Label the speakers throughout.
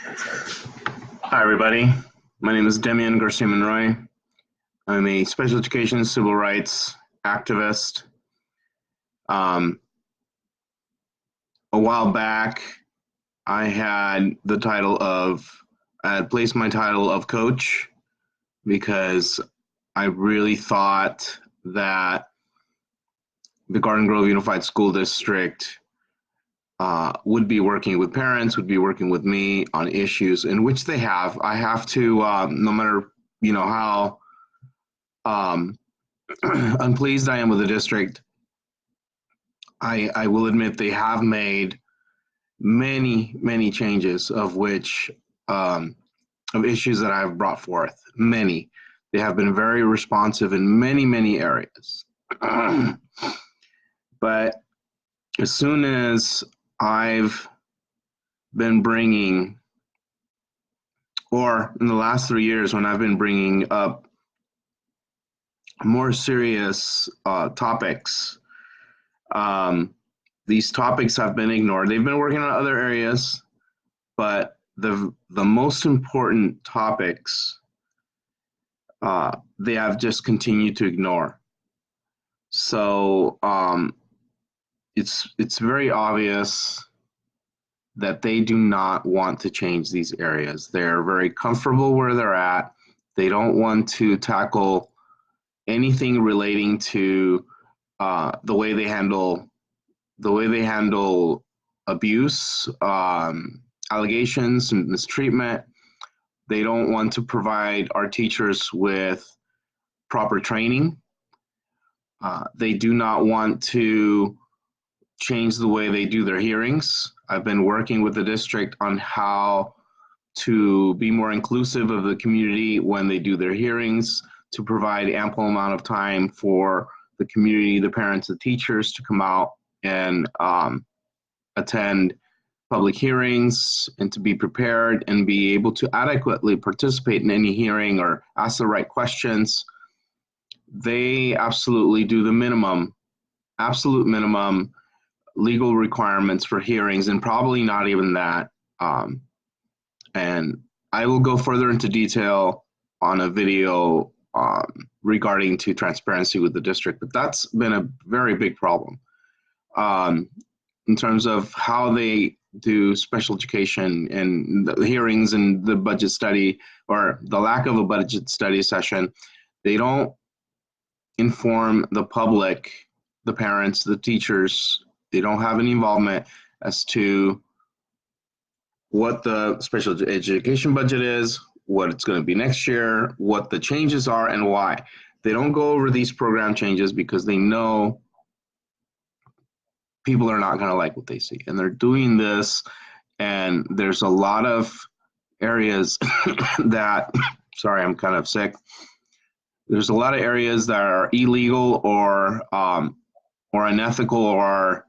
Speaker 1: Hi, everybody. My name is Demian Garcia-Monroy. I'm a special education civil rights activist. A while back, I had placed my title of coach because I really thought that the Garden Grove Unified School District would be working with parents, would be working with me on issues, in which they have. I have to, no matter how unpleased I am with the district, I will admit they have made many changes of which of issues that I've brought forth. Many. They have been very responsive in many areas. But as soon as I've been bringing, or in the last 3 years when I've been bringing up more serious topics, these topics have been ignored. They've been working on other areas, but the most important topics they have just continued to ignore. So it's very obvious that they do not want to change these areas. They're very comfortable where they're at. They don't want to tackle anything relating to the way they handle abuse, allegations, and mistreatment. They don't want to provide our teachers with proper training. They do not want to change the way they do their hearings. I've been working with the district on how to be more inclusive of the community when they do their hearings, to provide ample amount of time for the community, the parents, the teachers to come out and attend public hearings, and to be prepared and be able to adequately participate in any hearing or ask the right questions. They absolutely do the absolute minimum legal requirements for hearings, and probably not even that. And I will go further into detail on a video regarding to transparency with the district, but that's been a very big problem in terms of how they do special education and the hearings and the budget study, or the lack of a budget study session. They don't inform the public, the parents, the teachers. They don't have any involvement as to what the special education budget is, what it's going to be next year, what the changes are, and why. They don't go over these program changes because they know people are not going to like what they see. And they're doing this, and there's a lot of areas that, sorry, I'm kind of sick. There's a lot of areas that are illegal or unethical, or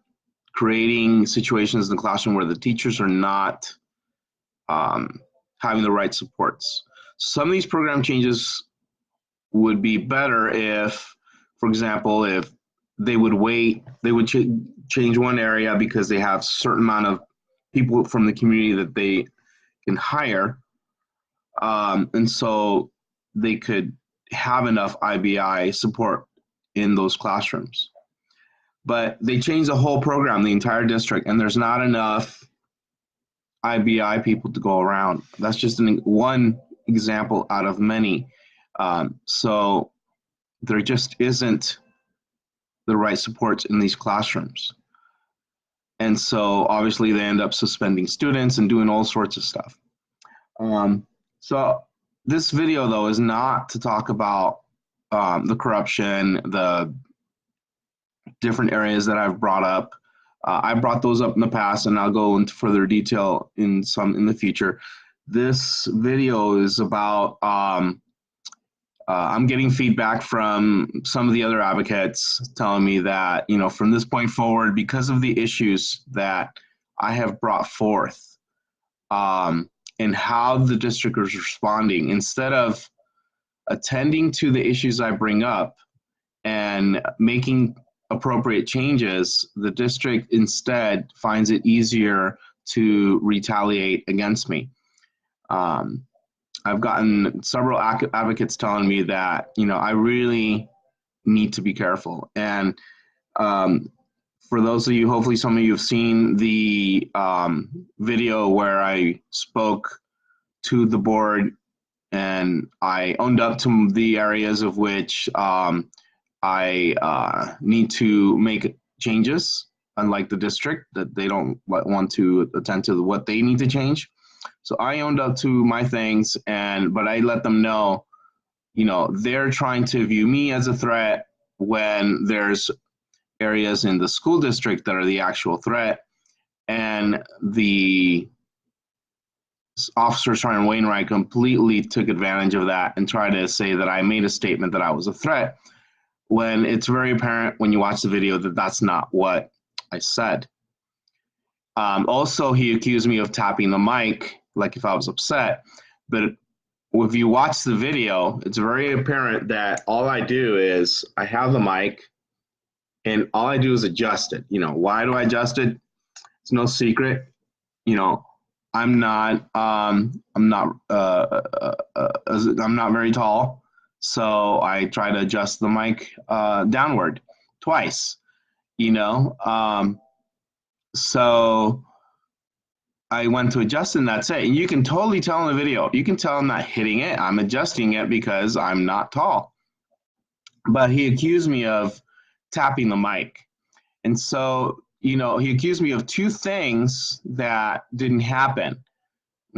Speaker 1: creating situations in the classroom where the teachers are not having the right supports. Some of these program changes would be better if, for example, if they would change one area because they have a certain amount of people from the community that they can hire, and so they could have enough IBI support in those classrooms. But they changed the whole program, the entire district, and there's not enough IBI people to go around. That's just one example out of many. So there just isn't the right supports in these classrooms. And so obviously they end up suspending students and doing all sorts of stuff. So this video, though, is not to talk about the corruption, the different areas that I've brought up. I brought those up in the past, and I'll go into further detail in the future. This video is about I'm getting feedback from some of the other advocates telling me that, from this point forward, because of the issues that I have brought forth and how the district is responding, instead of attending to the issues I bring up and making appropriate changes, the district instead finds it easier to retaliate against me. Um, I've gotten several advocates telling me that, I really need to be careful. And um, for those of you, hopefully some of you have seen the video where I spoke to the board and I owned up to the areas of which I need to make changes, unlike the district that they don't want to attend to what they need to change. So I owned up to my things, but I let them know, they're trying to view me as a threat when there's areas in the school district that are the actual threat, and the Officer Sergeant Wainwright completely took advantage of that and tried to say that I made a statement that I was a threat, when it's very apparent when you watch the video that that's not what I said. Also, he accused me of tapping the mic, like if I was upset. But if you watch the video, it's very apparent that all I do is I have the mic and all I do is adjust it. Why do I adjust it? It's no secret. I'm not very tall, so I try to adjust the mic downward twice. So I went to adjust and that's it. And you can totally tell in the video. You can tell I'm not hitting it. I'm adjusting it because I'm not tall. But he accused me of tapping the mic. And so, he accused me of two things that didn't happen.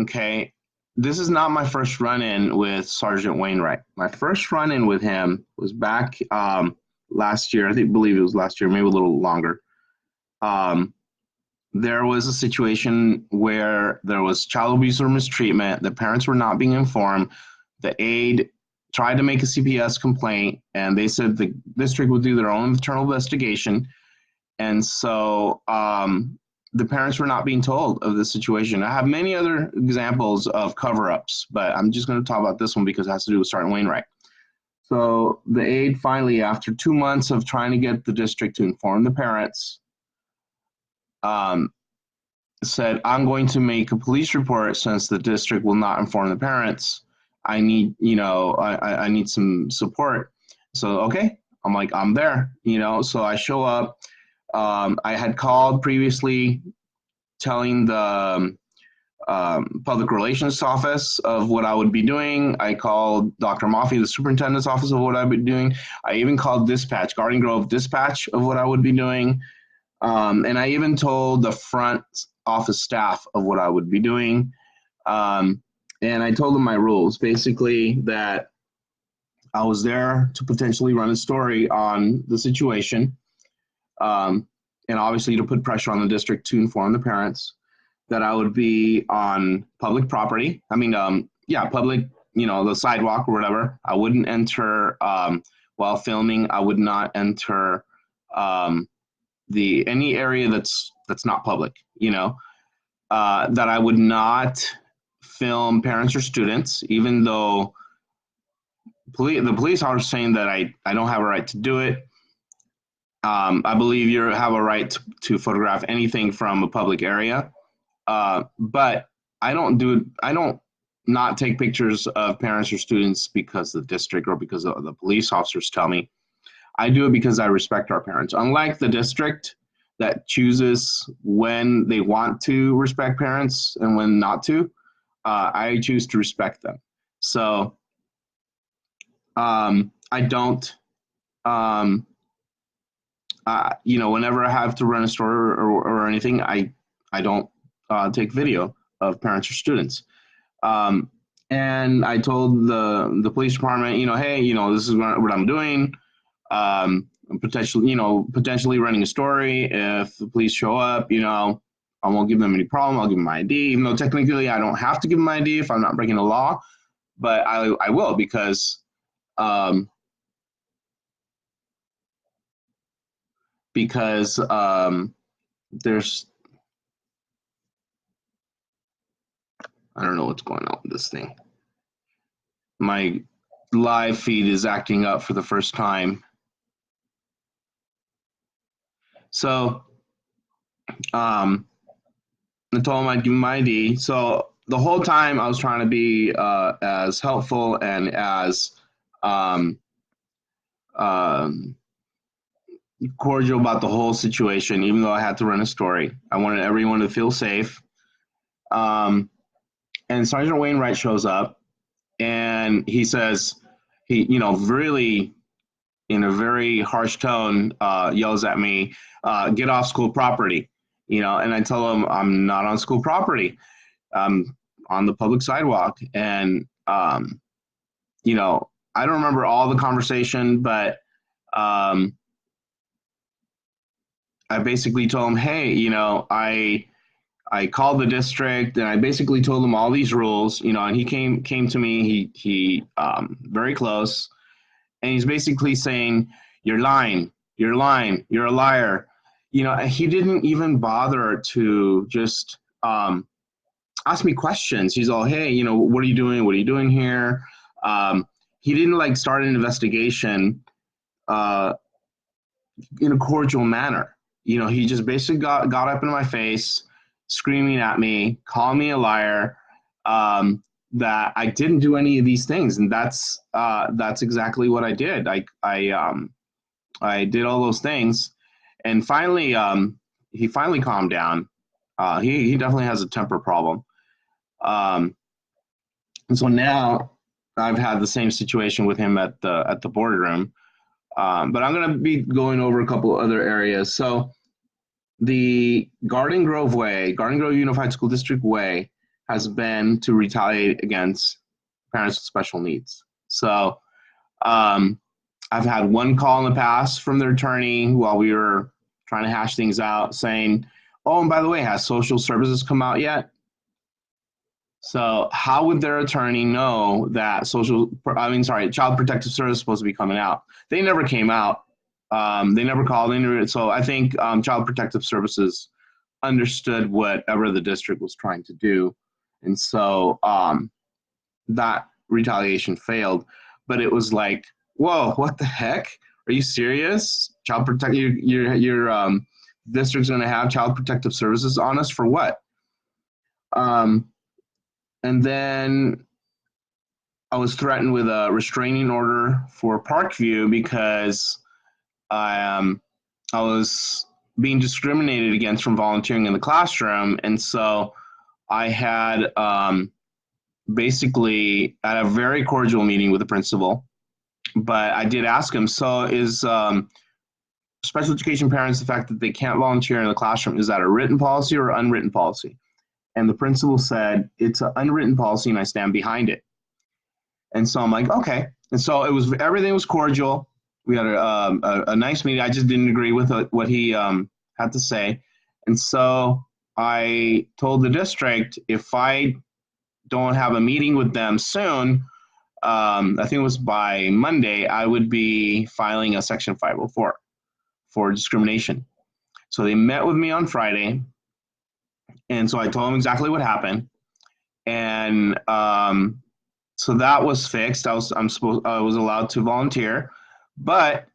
Speaker 1: Okay. This is not my first run-in with Sergeant Wainwright. My first run-in with him was back last year. I believe it was last year, maybe a little longer. There was a situation where there was child abuse or mistreatment. The parents were not being informed. The aide tried to make a CPS complaint, and they said the district would do their own internal investigation. And so the parents were not being told of this situation. I have many other examples of cover-ups, but I'm just going to talk about this one because it has to do with Sergeant Wainwright. So the aide finally, after 2 months of trying to get the district to inform the parents, said, I'm going to make a police report since the district will not inform the parents. I need, I need some support. So, okay, I'm like, I'm there, so I show up. I had called previously telling the public relations office of what I would be doing. I called Dr. Maffey, the superintendent's office, of what I'd be doing. I even called dispatch, Garden Grove dispatch, of what I would be doing. And I even told the front office staff of what I would be doing. And I told them my rules, basically that I was there to potentially run a story on the situation, and obviously to put pressure on the district to inform the parents, that I would be on public property. Public, the sidewalk or whatever. I wouldn't enter while filming. I would not enter any area that's not public, that I would not film parents or students, even though the police are saying that I don't have a right to do it. I believe you have a right to photograph anything from a public area, but I don't not take pictures of parents or students because the district or because the police officers tell me. I do it because I respect our parents. Unlike the district that chooses when they want to respect parents and when not to, I choose to respect them. So I don't, whenever I have to run a store or anything, I don't take video of parents or students. And I told the police department, hey, this is what I'm doing. Potentially running a story. If the police show up, I won't give them any problem. I'll give them my ID, even though technically I don't have to give them my ID if I'm not breaking the law, but I will because there's, I don't know what's going on with this thing. My live feed is acting up for the first time. So I told him I'd give him my ID. So the whole time I was trying to be as helpful and as um, um, cordial about the whole situation, even though I had to run a story. I wanted everyone to feel safe. Um, and Sergeant Wainwright shows up, and he says, he, really in a very harsh tone, yells at me, "Get off school property." And I tell him I'm not on school property. I'm on the public sidewalk, and I don't remember all the conversation, but um, I basically told him, hey, I called the district and I basically told him all these rules, and he came to me, he very close, and he's basically saying, you're lying, you're lying, you're a liar. He didn't even bother to just ask me questions. He's all, hey, what are you doing? What are you doing here? He didn't like start an investigation uh, in a cordial manner. He just basically got up in my face, screaming at me, calling me a liar, that I didn't do any of these things, and that's exactly what I did. I did all those things, and finally, he finally calmed down. He definitely has a temper problem, and so now I've had the same situation with him at the boardroom. But I'm going to be going over a couple other areas. So the Garden Grove Way, Garden Grove Unified School District Way, has been to retaliate against parents with special needs. So I've had one call in the past from their attorney while we were trying to hash things out saying, oh, and by the way, has social services come out yet? So how would their attorney know that Child Protective Service is supposed to be coming out? They never came out. They never called in. So I think Child Protective Services understood whatever the district was trying to do. And so that retaliation failed. But it was like, whoa, what the heck? Are you serious? Child Protective, your district's going to have Child Protective Services on us for what? And then I was threatened with a restraining order for Parkview because I was being discriminated against from volunteering in the classroom. And so I had basically had a very cordial meeting with the principal, but I did ask him, so is special education parents, the fact that they can't volunteer in the classroom, is that a written policy or unwritten policy? And the principal said, it's an unwritten policy and I stand behind it. And so I'm like, okay. And so everything was cordial. We had a nice meeting. I just didn't agree with what he had to say. And so I told the district, if I don't have a meeting with them soon, I think it was by Monday, I would be filing a Section 504 for discrimination. So they met with me on Friday. And so I told them exactly what happened. And so that was fixed. I was allowed to volunteer. But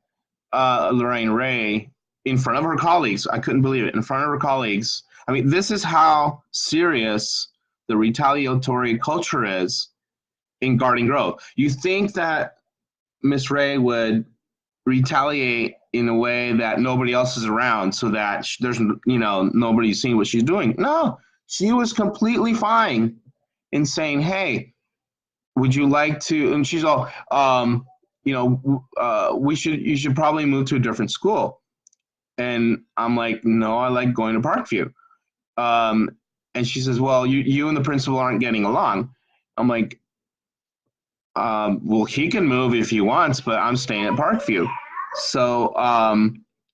Speaker 1: Lorraine Ray, in front of her colleagues, I couldn't believe it, in front of her colleagues. I mean, this is how serious the retaliatory culture is in Garden Grove. You think that Miss Ray would retaliate in a way that nobody else is around so that there's, nobody seeing what she's doing. No, she was completely fine in saying, hey, would you like to, and she's all, you should probably move to a different school. And I'm like, no, I like going to Parkview. And she says, well, you and the principal aren't getting along. I'm like, well, he can move if he wants, but I'm staying at Parkview. So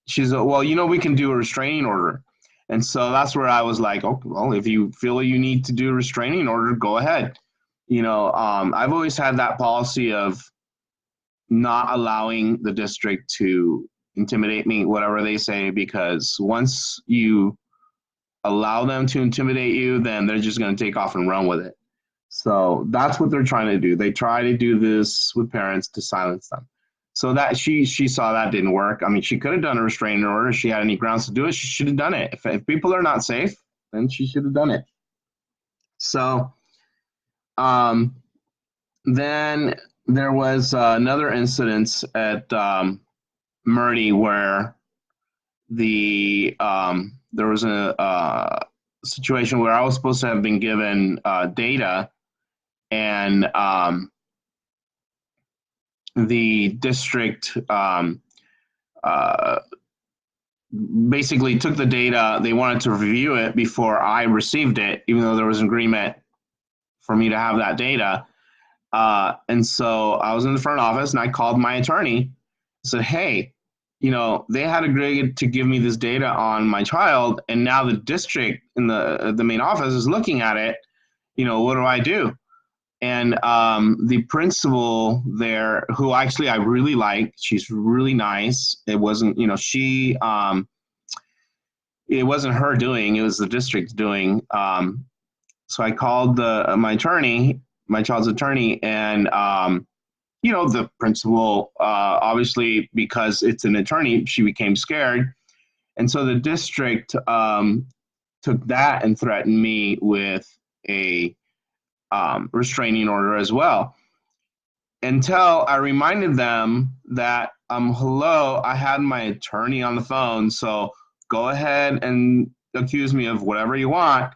Speaker 1: she's like, well, we can do a restraining order. And so that's where I was like, oh, well, if you feel you need to do a restraining order, go ahead. I've always had that policy of not allowing the district to intimidate me, whatever they say, because once you allow them to intimidate you, then they're just going to take off and run with it. So that's what they're trying to do. They try to do this with parents to silence them. So that she saw that didn't work. I mean, she could have done a restraining order. If she had any grounds to do it, she should have done it. If people are not safe, then she should have done it. So Then there was another incident at Murdy where there was a situation where I was supposed to have been given data, and the district basically took the data. They wanted to review it before I received it, even though there was an agreement for me to have that data. And so I was in the front office and I called my attorney, said, hey, they had agreed to give me this data on my child, and now the district in the main office is looking at it. What do I do? And the principal there, who actually I really like, she's really nice. It wasn't, it wasn't her doing, it was the district doing. So I called my attorney, my child's attorney, and the principal, obviously, because it's an attorney, she became scared. And so the district took that and threatened me with a restraining order as well. Until I reminded them that, hello, I had my attorney on the phone, so go ahead and accuse me of whatever you want.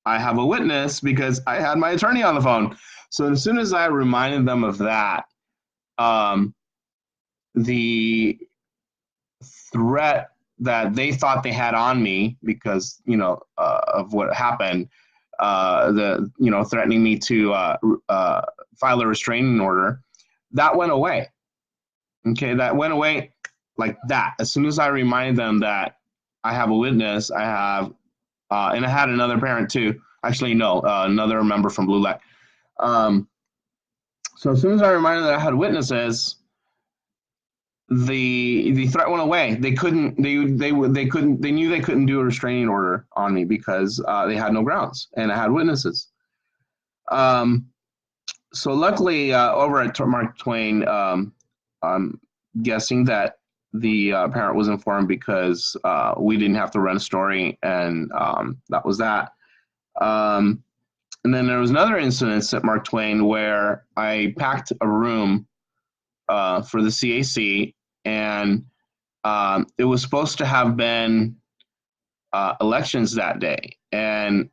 Speaker 1: I have a witness because I had my attorney on the phone. So as soon as I reminded them of that, the threat that they thought they had on me because, of what happened, threatening me to file a restraining order, that went away. Okay, that went away like that. As soon as I reminded them that I have a witness, I have, and I had another parent too. Actually, no, another member from Blue Light. So as soon as I reminded them that I had witnesses, the threat went away. They couldn't. They couldn't. They knew they couldn't do a restraining order on me because they had no grounds and I had witnesses. So luckily, over at Mark Twain, I'm guessing that the parent was informed because we didn't have to run a story, and that was that. And then there was another incident at Mark Twain where I packed a room for the CAC, and it was supposed to have been elections that day, and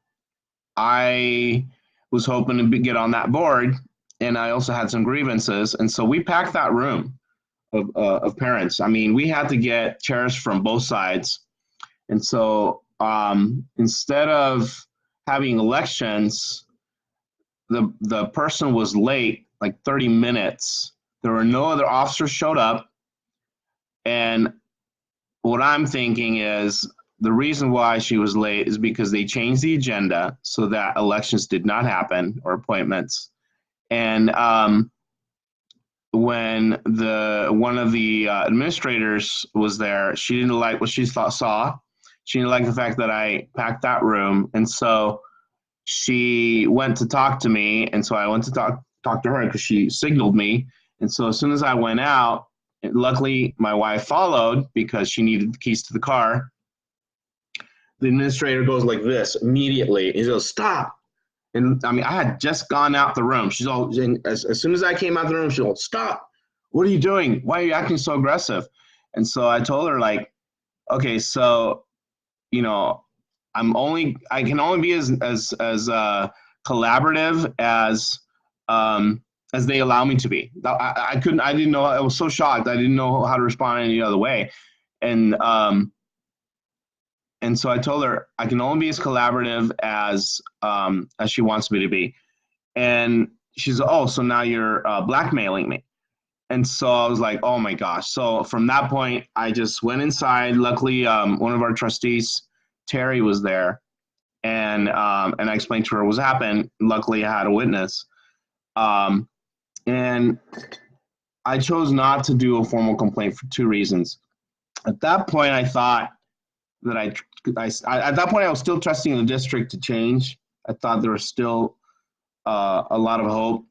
Speaker 1: I was hoping to get on that board, and I also had some grievances, and so we packed that room of parents. I mean, we had to get chairs from both sides, and so instead of having elections, the person was late like 30 minutes. There were no other officers showed up, and what I'm thinking is the reason why she was late is because they changed the agenda so that elections did not happen or appointments. And when one of the administrators was there, she didn't like what she saw. She didn't like the fact that I packed that room, and so she went to talk to me, and so I went to talk to her because she signaled me. And so as soon as I went out, luckily my wife followed because she needed the keys to the car. The administrator goes like this immediately. He goes, stop. And I mean, I had just gone out the room. She's all, as soon as I came out the room, she goes, stop. What are you doing? Why are you acting so aggressive? And so I told her, like, okay, so, I can only be as collaborative as they allow me to be. I didn't know. I was so shocked. I didn't know how to respond any other way. And so I told her I can only be as collaborative as she wants me to be. And she's, oh, so now you're blackmailing me. And so I was like, oh my gosh. So from that point, I just went inside. Luckily, one of our trustees, Terry, was there, and I explained to her what was happened. Luckily, I had a witness. And I chose not to do a formal complaint for two reasons. At that point, I thought that at that point, I was still trusting the district to change. I thought there was still a lot of hope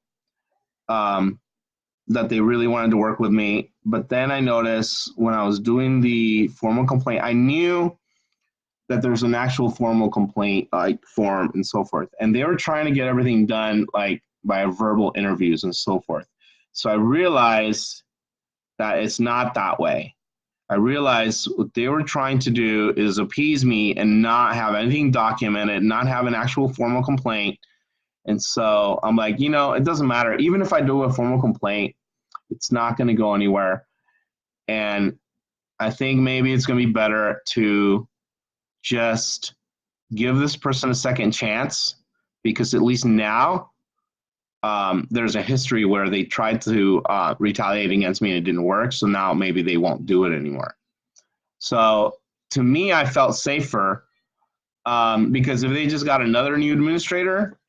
Speaker 1: that they really wanted to work with me. But then I noticed when I was doing the formal complaint, I knew that there's an actual formal complaint like form and so forth. And they were trying to get everything done like by verbal interviews and so forth. So I realized that it's not that way. I realized what they were trying to do is appease me and not have anything documented, not have an actual formal complaint. And so I'm like, you know, it doesn't matter. Even if I do a formal complaint, it's not going to go anywhere. And I think maybe it's going to be better to just give this person a second chance, because at least now there's a history where they tried to retaliate against me and it didn't work. So now maybe they won't do it anymore. So to me, I felt safer because if they just got another new administrator,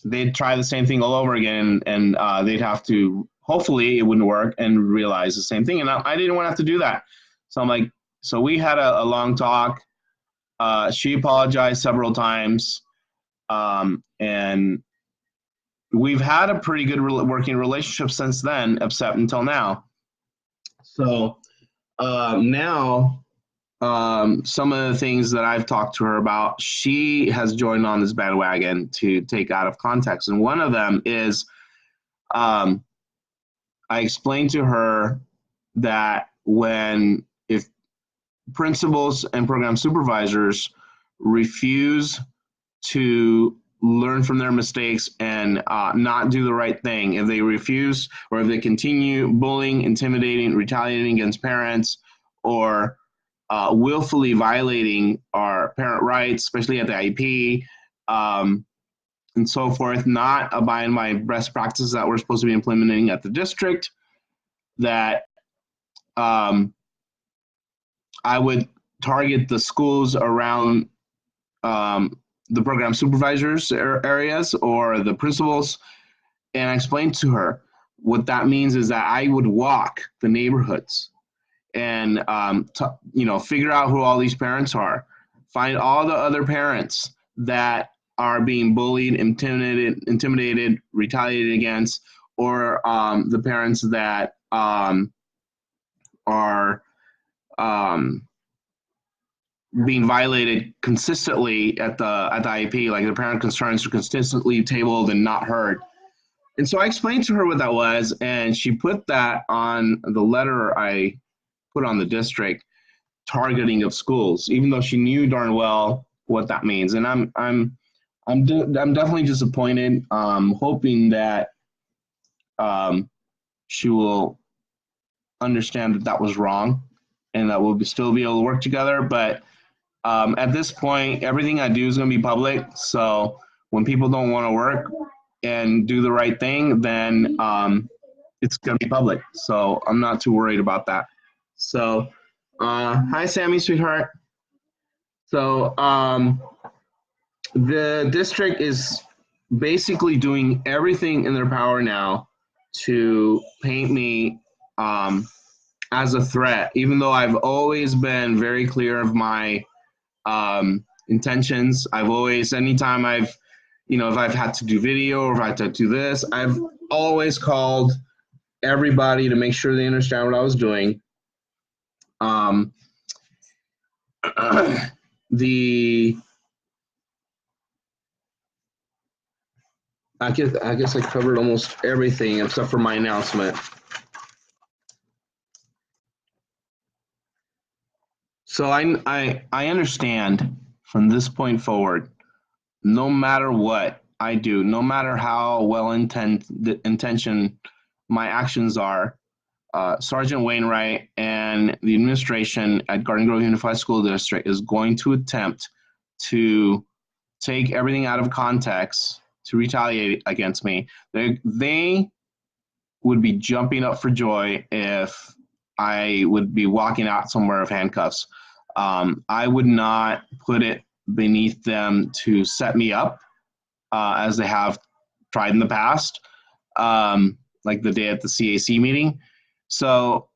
Speaker 1: they'd try the same thing all over again, and they'd have to, hopefully it wouldn't work, and realize the same thing. And I didn't want to have to do that. So I'm like, so we had a long talk. She apologized several times. And we've had a pretty good working relationship since then, except until now. So now, some of the things that I've talked to her about, she has joined on this bandwagon to take out of context. And one of them is I explained to her that if principals and program supervisors refuse to learn from their mistakes and not do the right thing, if they refuse or if they continue bullying, intimidating, retaliating against parents, or willfully violating our parent rights, especially at the IEP, and so forth, not abiding by best practices that we're supposed to be implementing at the district, that I would target the schools around the program supervisors areas or the principals. And I explained to her what that means is that I would walk the neighborhoods and figure out who all these parents are, find all the other parents that are being bullied, intimidated, retaliated against, or the parents that are being violated consistently at the IEP, like the parent concerns are consistently tabled and not heard. And so I explained to her what that was, and she put that on the letter I put on the district targeting of schools, even though she knew darn well what that means. And I'm definitely disappointed. Hoping that she will understand that that was wrong, and that we'll still be able to work together. But at this point, everything I do is going to be public. So when people don't want to work and do the right thing, then it's going to be public. So I'm not too worried about that. So hi, Sammy, sweetheart. So the district is basically doing everything in their power now to paint me as a threat, even though I've always been very clear of my intentions. I've always, anytime if I've had to do video or if I had to do this, I've always called everybody to make sure they understand what I was doing. I guess I covered almost everything except for my announcement. So I understand from this point forward, no matter what I do, no matter how well intentioned my actions are, Sergeant Wainwright and the administration at Garden Grove Unified School District is going to attempt to take everything out of context to retaliate against me. They would be jumping up for joy if I would be walking out somewhere of handcuffs. I would not put it beneath them to set me up as they have tried in the past, like the day at the CAC meeting. So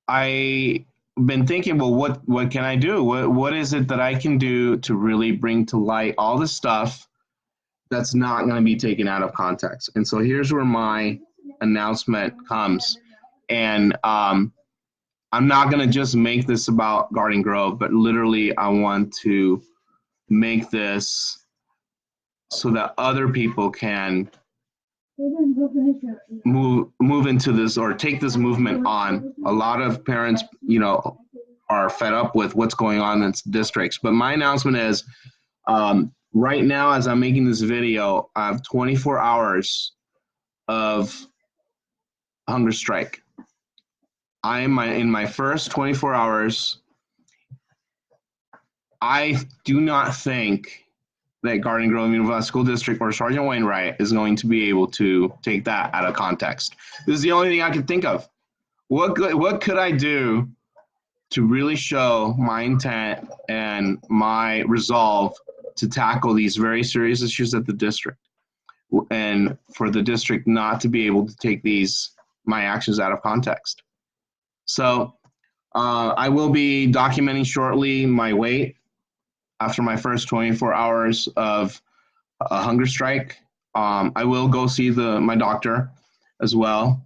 Speaker 1: I've been thinking, well, what can I do? What is it that I can do to really bring to light all the stuff that's not going to be taken out of context? And so here's where my announcement comes. And I'm not going to just make this about Garden Grove, but literally I want to make this so that other people can move into this or take this movement on. A lot of parents, you know, are fed up with what's going on in districts. But my announcement is, right now, as I'm making this video, I have 24 hours of hunger strike. I am in my first 24 hours. I do not think that Garden Grove Unified School District or Sergeant Wainwright is going to be able to take that out of context. This is the only thing I can think of. What could I do to really show my intent and my resolve to tackle these very serious issues at the district, and for the district not to be able to take my actions out of context? So I will be documenting shortly my weight after my first 24 hours of a hunger strike. I will go see my doctor as well.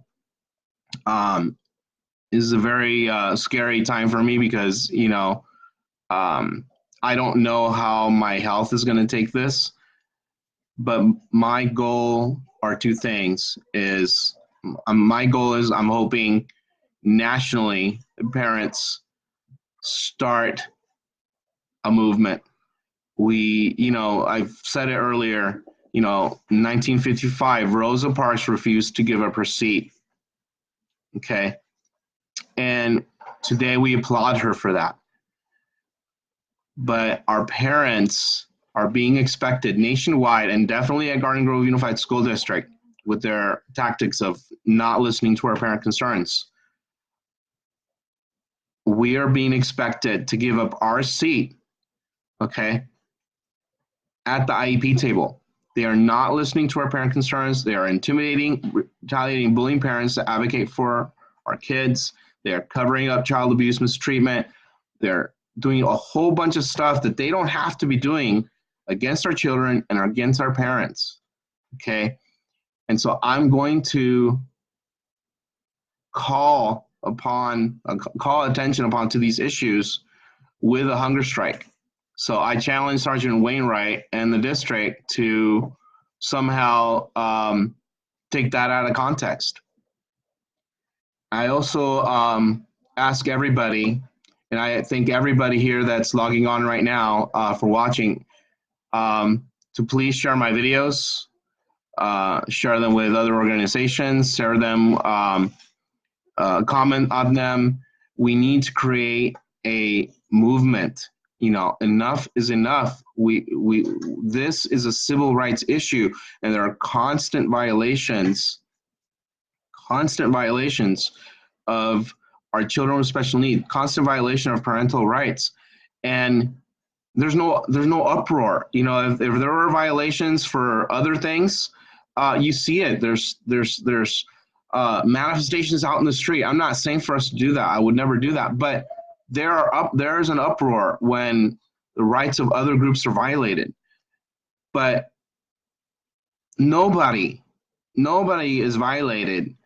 Speaker 1: This is a very scary time for me because, you know, I don't know how my health is going to take this, but my goal are two things. My goal is I'm hoping nationally parents start a movement. You know, I've said it earlier, you know, in 1955, Rosa Parks refused to give up her seat. Okay. And today we applaud her for that. But our parents are being expected nationwide, and definitely at Garden Grove Unified School District, with their tactics of not listening to our parent concerns. We are being expected to give up our seat, okay, at the IEP table. They are not listening to our parent concerns. They are intimidating, retaliating, bullying parents to advocate for our kids. They are covering up child abuse, mistreatment. They're doing a whole bunch of stuff that they don't have to be doing against our children and against our parents, okay? And so I'm going to call attention upon to these issues with a hunger strike. So I challenge Sergeant Wainwright and the district to somehow take that out of context. I also ask everybody, and I think everybody here that's logging on right now for watching, to please share my videos, share them with other organizations, share them, comment on them. We need to create a movement. You know, enough is enough. This is a civil rights issue, and there are constant violations of our children with special needs, constant violation of parental rights, and there's no uproar. You know, if there are violations for other things, you see it. There's manifestations out in the street. I'm not saying for us to do that. I would never do that, but there's an uproar when the rights of other groups are violated. But nobody is violated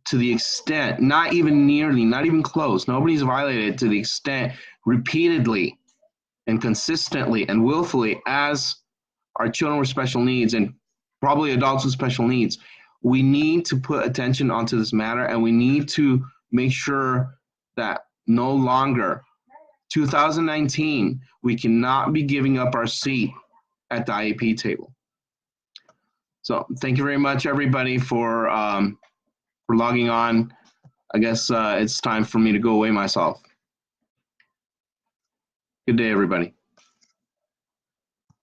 Speaker 1: to the extent, not even nearly, not even close. Nobody's violated to the extent repeatedly and consistently and willfully as our children with special needs and probably adults with special needs. We need to put attention onto this matter, and we need to make sure that no longer, 2019, we cannot be giving up our seat at the IEP table. So thank you very much, everybody, for logging on. I guess it's time for me to go away myself. Good day, everybody.